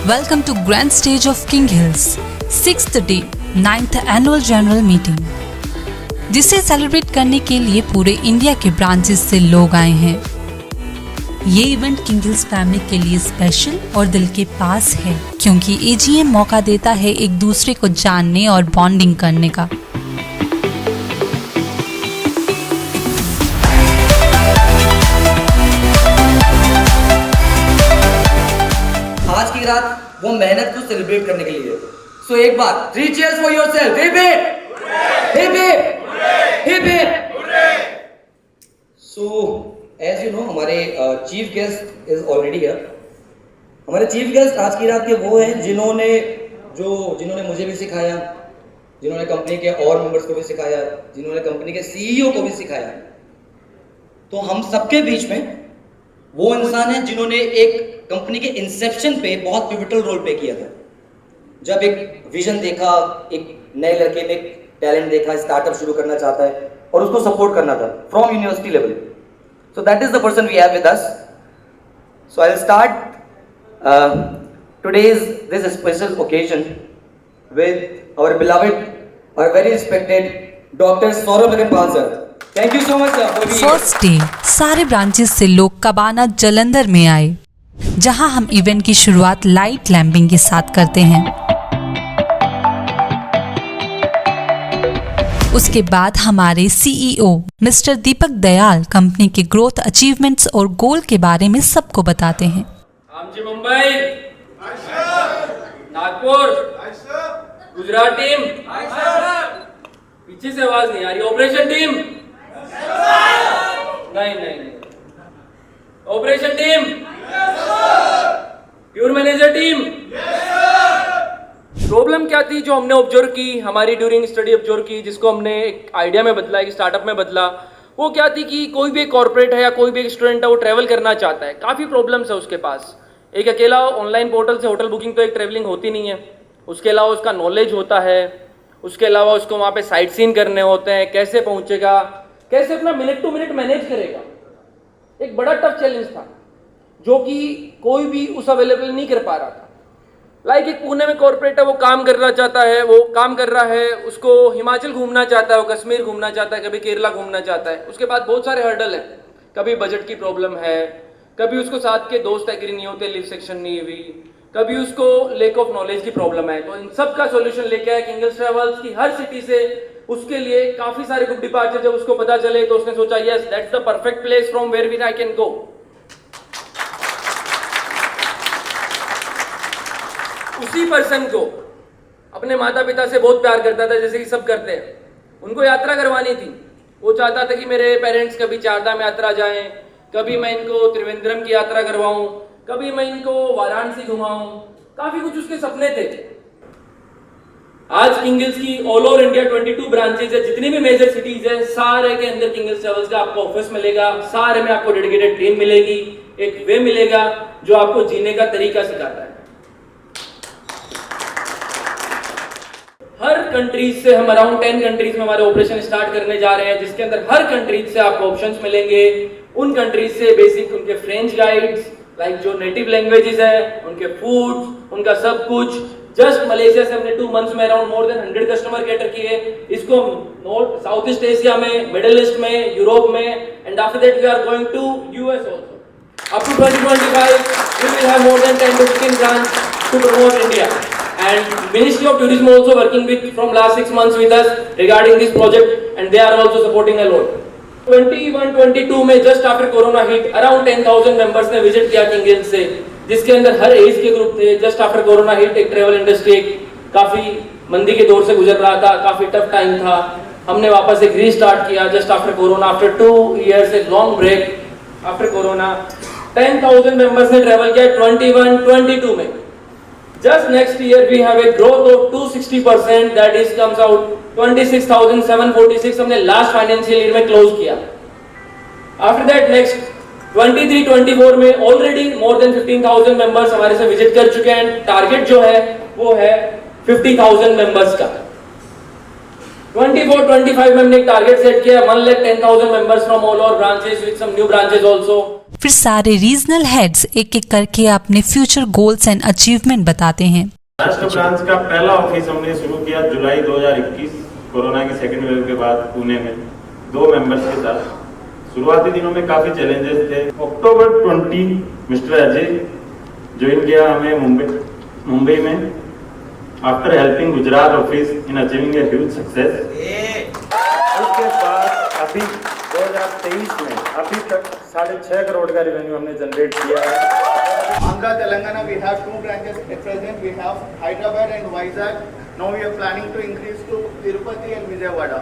Welcome to Grand Stage of King Hills, 6th day, 9th Annual General Meeting, जिसे celebrate करने के लिए पूरे इंडिया के ब्रांचेस से लोग आए हैं। ये इवेंट किंग हिल्स फैमिली के लिए स्पेशल और दिल के पास है, क्योंकि AGM मौका देता है एक दूसरे को जानने और बॉन्डिंग करने का। आज की रात वो मेहनत को सेलिब्रेट करने के लिए। सो एक बार 3 cheers for yourself. Hip hip! Hip hip! Hip hip! So as you know, हमारे chief guest is already here. हमारे चीफ गेस्ट आज की रात के वो हैं जिन्होंने मुझे भी सिखाया, जिन्होंने कंपनी के और मेंबर्स को भी सिखाया, जिन्होंने कंपनी के CEO को भी सिखाया। तो हम सबके बीच में वो इंसान है जिन्होंने एक कंपनी के इंसेप्शन पे बहुत पिवटल रोल प्ले किया था। जब एक विजन देखा, एक नए लड़के में एक टैलेंट देखा, स्टार्टअप शुरू करना चाहता है और उसको सपोर्ट करना था from university level. So that is the person we have with us. So I will start today's this special occasion with our beloved और very respected doctor Saurabh Agarwal sir. Thank you so much sir. First day सारे branches से लोग कबाना जलंधर में आए, जहां हम event की शुरुआत लाइट लैंपिंग के साथ करते हैं। उसके बाद हमारे CEO मिस्टर दीपक दयाल कंपनी के ग्रोथ अचीवमेंट्स और गोल के बारे में सबको बताते हैं। आमची मुंबई, नागपुर, गुजरात टीम, पीछे से आवाज नहीं आ रही। ऑपरेशन टीम, नहीं, operation team, pure manager team. Problem क्या थी जो हमने ऑब्जर्व की, हमारी ड्यूरिंग स्टडी ऑब्जर्व की, जिसको हमने एक आइडिया में बदला, एक स्टार्टअप में बदला, वो क्या थी कि कोई भी एक कॉर्पोरेट है या कोई भी एक स्टूडेंट है वो ट्रैवल करना चाहता है। काफ़ी प्रॉब्लम्स है उसके पास। एक अकेला ऑनलाइन पोर्टल से होटल बुकिंग तो एक ट्रैवलिंग होती नहीं है, उसके अलावा उसका नॉलेज होता है, उसके अलावा उसको वहाँ पे साइट सीन करने होते हैं, कैसे पहुँचेगा, कैसे अपना मिनट टू मिनट मैनेज करेगा। एक बड़ा टफ चैलेंज था जो कि कोई भी उस अवेलेबल नहीं कर पा रहा था। लाइक एक पुणे में कॉर्पोरेट है, वो काम करना चाहता है, वो काम कर रहा है, उसको हिमाचल घूमना चाहता है, वो कश्मीर घूमना चाहता है, कभी केरला घूमना चाहता है। उसके बाद बहुत सारे हर्डल है, कभी बजट की प्रॉब्लम है, कभी उसको साथ के दोस्त एग्री नहीं होते, लिव सेक्शन नहीं हुई, कभी उसको लेक ऑफ नॉलेज की प्रॉब्लम है। तो इन सब का सोल्यूशन लेके आया किंग हिल्स ट्रैवल्स की हर सिटी से। उसके लिए काफी सारे ग्रुप डिपार्चर जब उसको पता चले तो उसने सोचा yes that's the perfect place from where we I can go. उसी पर्सन को अपने माता पिता से बहुत प्यार करता था, जैसे कि सब करते हैं। उनको यात्रा करवानी थी, वो चाहता था कि मेरे पेरेंट्स कभी चारधाम यात्रा जाएं, कभी मैं इनको त्रिवेंद्रम की यात्रा करवाऊं, कभी मैं इनको वाराणसी घुमाऊं, काफी कुछ उसके सपने थे। आज किंग हिल्स की ऑल ओवर इंडिया 22 ब्रांचेज है, जितनी भी मेजर सिटीज है सारे के अंदर किंग हिल्स ट्रैवल्स का आपको ऑफिस मिलेगा। सारे में आपको डेडिकेटेड टीम मिलेगी, एक वे मिलेगा जो आपको जीने का तरीका सिखाता है। हर कंट्रीज से हम अराउंड 10 कंट्रीज में हमारे ऑपरेशन स्टार्ट करने जा रहे हैं, जिसके अंदर हर कंट्रीज से आपको ऑप्शंस मिलेंगे। उन कंट्रीज से बेसिक उनके फ्रेंच गाइड्स, लाइक जो नेटिव लैंग्वेजेस है, उनके फूड, उनका सब कुछ। जस्ट मलेशिया से हमने 2 मंथ्स में around more than 100 customer cater किए। इसको नॉर्थ साउथ ईस्ट एशिया में, मिडिल ईस्ट में, यूरोप में, and after that we are going to US also। Up to 2025 we will have more than 10 to 15 branches to promote India, and Ministry of Tourism also working with from last 6 months with us regarding this project, and they are also supporting a lot। 21-22 में just after corona hit around 10,000 members ने visit किया king hills से, जिसके अंदर हर as के group थे। Just after corona hit एक travel industry काफी मंदी के दौर से गुजर रहा था, काफी टफ टाइम था। हमने वापस एक रीस्टार्ट किया just after corona, after 2 years a long break after corona. 10,000 members ने ट्रैवल किया 21-22 में। Just next year we have a growth of 260%, that is comes out 26,746 हमने लास्ट फाइनेंशियल ईयर में क्लोज किया। आफ्टर दैट नेक्स्ट 23-24 में already more than 15,000 members हमारे से visit कर चुके हैं। टारगेट जो है वो है 50,000 मेंबर्स का। 24-25 में हमने एक टारगेट सेट किया, 1,10,000 members from all our branches with some new branches also. फिर सारे रीजनल हेड्स एक एक करके अपने फ्यूचर गोल्स एंड अचीवमेंट बताते हैं। महाराष्ट्र ब्रांच का पहला ऑफिस हमने शुरू किया जुलाई 2021 कोरोना की सेकेंड वेव के बाद पुणे में 2 मेंबर्स के साथ। शुरुआती दिनों में काफी चैलेंजेस थे। अक्टूबर 20 मिस्टर अजय ज्वाइन किया हमें मुंबई में after helping Gujarat office in achieving a huge success. उसके बाद अभी 2023 में अभी तक 6.5 करोड़ का रेवेन्यू हमने जनरेट किया है। Andhra, Telangana, we have 2 branches at present. We have Hyderabad and Vizag. Now we are planning to increase to Tirupati and Vijayawada.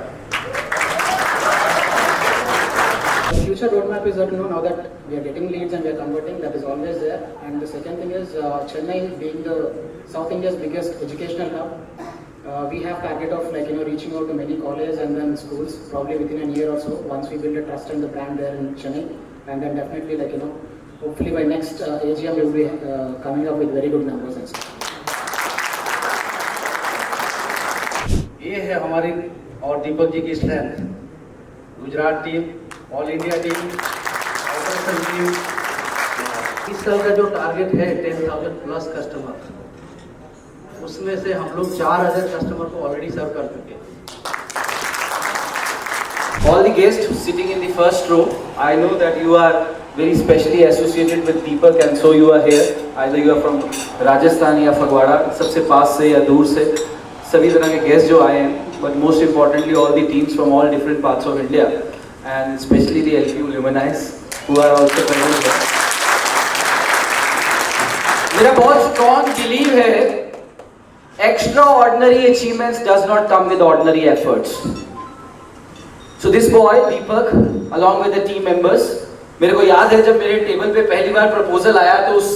The future roadmap is that now that we are getting leads and we are converting, that is always there. And the second thing is Chennai being the South India's biggest educational hub. We have target of reaching out to many colleges and then schools probably within a year or so once we build a trust and the brand there in Chennai, and then definitely hopefully by next AGM we will be coming up with very good numbers and stuff. ये है हमारी और दीपक जी की strength. Gujarat team, all India team, operation team. इस साल का जो target है 10,000 प्लस कस्टमर, उसमें से हम लोग 4,000 कस्टमर को ऑलरेडी सर्व कर चुके हैं। All the guests sitting in the first row, I know that you are very specially associated with Deepak and so you are here. Either you are from Rajasthan या फगवाड़ा, सबसे पास से या दूर से, सभी तरह के गेस्ट जो आए हैं, but most importantly all the teams from all different parts of India and especially the LPU Luminize who are also present here. मेरा बहुत strong belief है, extraordinary achievements does not come with ordinary efforts. So this boy Deepak along with the team members, मेरे को याद है जब मेरे table पे पहली बार प्रपोजल आया तो उस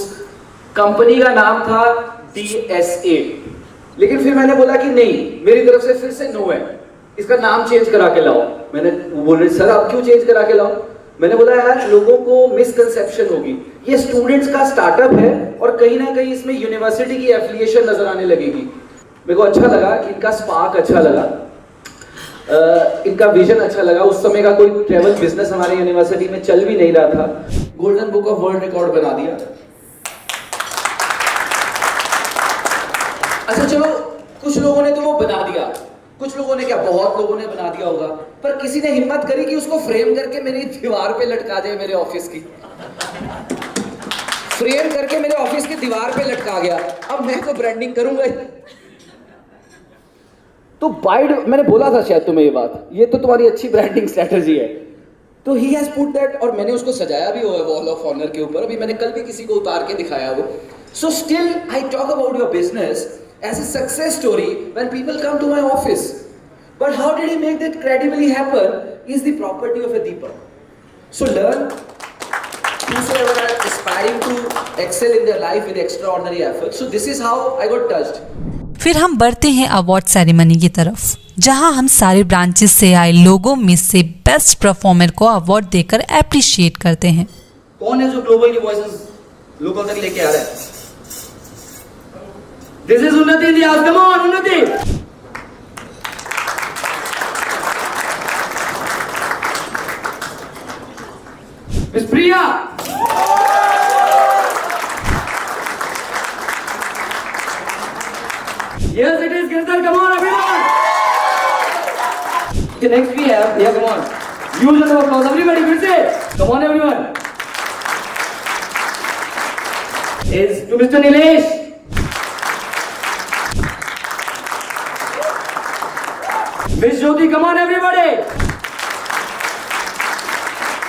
कंपनी का नाम था DSA, लेकिन फिर मैंने बोला कि नहीं, मेरी तरफ से फिर से नो है, इसका नाम चेंज करा के लाओ। वो बोल रहे सर आप क्यों चेंज करा के लाओ? मैंने बोला यार लोगों को मिसकंसेप्शन होगी, ये स्टूडेंट्स का स्टार्टअप है और कहीं ना कहीं इसमें यूनिवर्सिटी की एफिलिएशन नजर आने लगेगी। मेरे को अच्छा लगा कि इनका स्पार्क अच्छा लगा, इनका विजन अच्छा लगा। उस समय का कोई ट्रैवल बिजनेस हमारे यूनिवर्सिटी में चल भी नहीं रहा था, golden book of world record बना दिया। अच्छा चलो, कुछ लोगों ने तो वो बना दिया, कुछ लोगों ने क्या, बहुत लोगों ने बना दिया होगा, पर किसी ने हिम्मत करी कि उसको फ्रेम करके मेरी दीवार पे लटका दे। मेरे ऑफिस की फ्रेम करके मेरे ऑफिस की दीवार पे लटका गया। अब मैं तो ब्रांडिंग करूंगा। तो मैंने बोला था शायद तुम्हें ये बात, ये तो तुम्हारी अच्छी ब्रांडिंग स्ट्रेटजी है। तो ही हैज पुट दैट, और मैंने उसको सजाया भी हुआ है वॉल ऑफ ऑनर के ऊपर। अभी मैंने कल भी किसी को उतार के दिखाया वो। So still I talk about your business as a success story when people come to my office, but how did he make that credibly happen is the property of a Deepak. So learn, whosoever are aspiring to excel in their life with extraordinary effort. So this is how I got touched. फिर हम बढ़ते हैं award ceremony की तरफ, जहां हम सारे branches से आए लोगों में से बेस्ट परफॉर्मर को अवार्ड देकर एप्रिशिएट करते हैं। कौन है जो ग्लोबल की वॉइसेस लोकल तक लेके आ रहा है? This is Unnati in the house. Come on, Unnati. Miss Priya. Yes, it is Kirtan. Come on, everyone. Okay, next we have, yeah, come on. Use the applause, everybody. Will say, come on, everyone. Is to Mr. Nilesh. Miss Jyoti, come on everybody.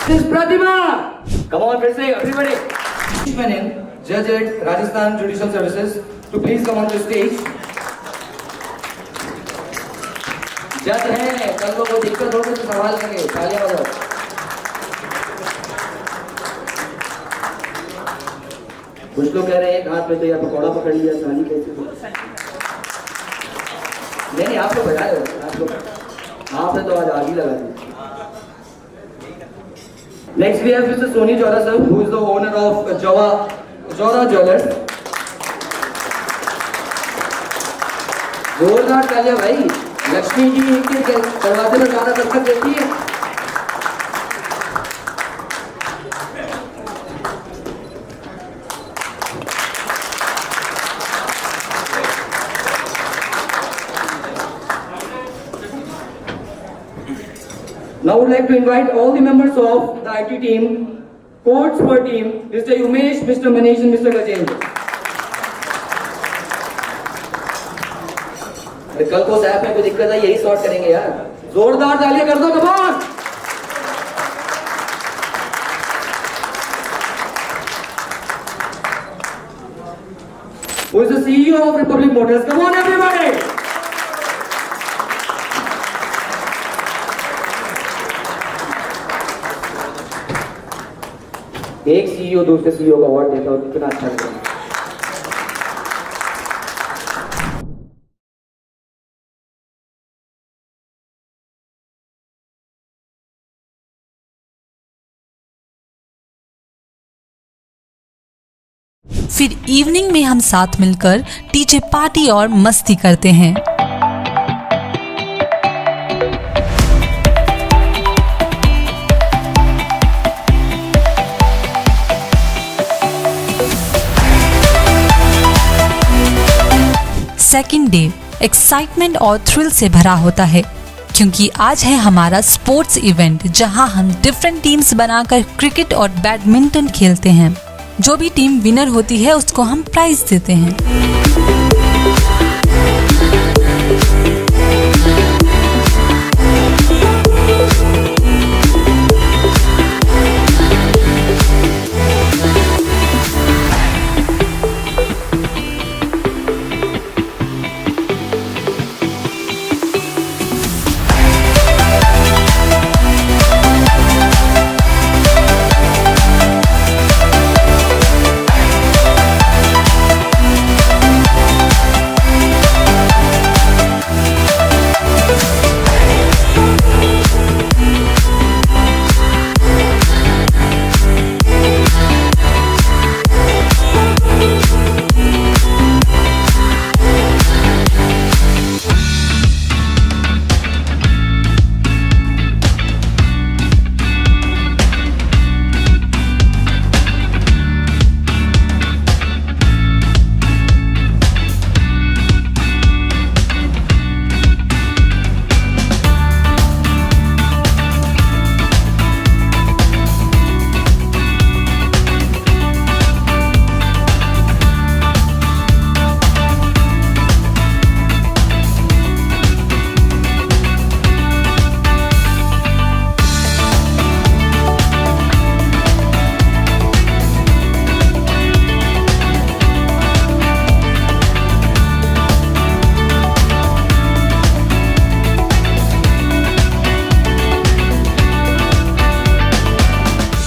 Miss Pratima, come on, फिर से everybody. Menon, judge at Rajasthan Judicial Services, to please come on the stage. जज है, कल को कोई दिक्कत हो तो सवाल करेंगे, तालियां बजाओ। कुछ लोग कह रहे हैं एक हाथ में तो या पकौड़ा पकड़ लिया, थाली कैसे? नहीं आप तो बजाए हो, आप लोग आपने तो आज आग ही लगा दी। Next we have Mr Soni Jora sir, who is the owner of Jora jewellers. जोरदार तालियां भाई, लक्ष्मी जी के दरवाजे में ज्यादा दस्तक देती है। Now I would like to invite all the members of the IT team, coach for team, Mr. Umesh, Mr. Manish and Mr. Gajendra. कल को साहब में कोई दिक्कत है, यही सॉर्ट करेंगे यार। जोरदार तालियां कर दो, come on. Who is the CEO of Republic Motors? Come on everybody. एक सीईओ दूसरे सीईओ का अवार्ड देता हो, कितना अच्छा लगेगा। फिर इवनिंग में हम साथ मिलकर डीजे पार्टी और मस्ती करते हैं। सेकेंड डे एक्साइटमेंट और थ्रिल से भरा होता है, क्योंकि आज है हमारा स्पोर्ट्स इवेंट जहां हम डिफरेंट टीम्स बनाकर क्रिकेट और बैडमिंटन खेलते हैं। जो भी टीम विनर होती है उसको हम प्राइज देते हैं।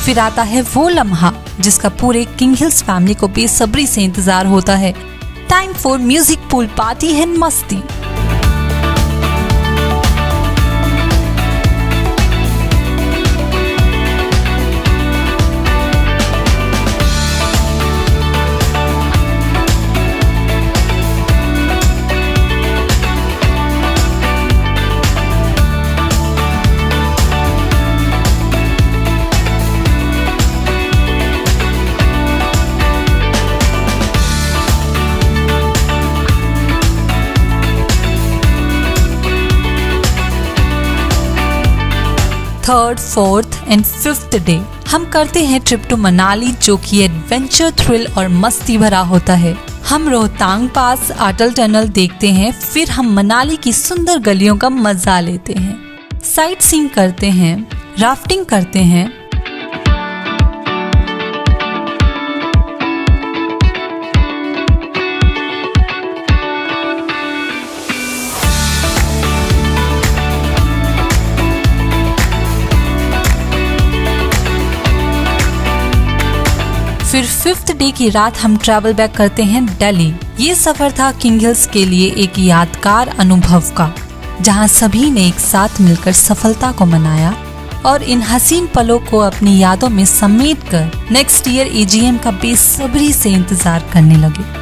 फिर आता है वो लम्हा जिसका पूरे किंग हिल्स फैमिली को बेसब्री से इंतजार होता है। Time for music pool party and मस्ती। Third, fourth and fifth day हम करते हैं ट्रिप टू मनाली, जो कि एडवेंचर, थ्रिल और मस्ती भरा होता है। हम रोहतांग पास अटल टनल देखते हैं, फिर हम मनाली की सुंदर गलियों का मजा लेते हैं, साइट सीइंग करते हैं, राफ्टिंग करते हैं, फिर फिफ्थ डे की रात हम ट्रैवल बैक करते हैं दिल्ली। ये सफर था किंग हिल्स के लिए एक यादगार अनुभव का, जहां सभी ने एक साथ मिलकर सफलता को मनाया और इन हसीन पलों को अपनी यादों में समेट कर नेक्स्ट ईयर एजीएम का बेसब्री से इंतजार करने लगे।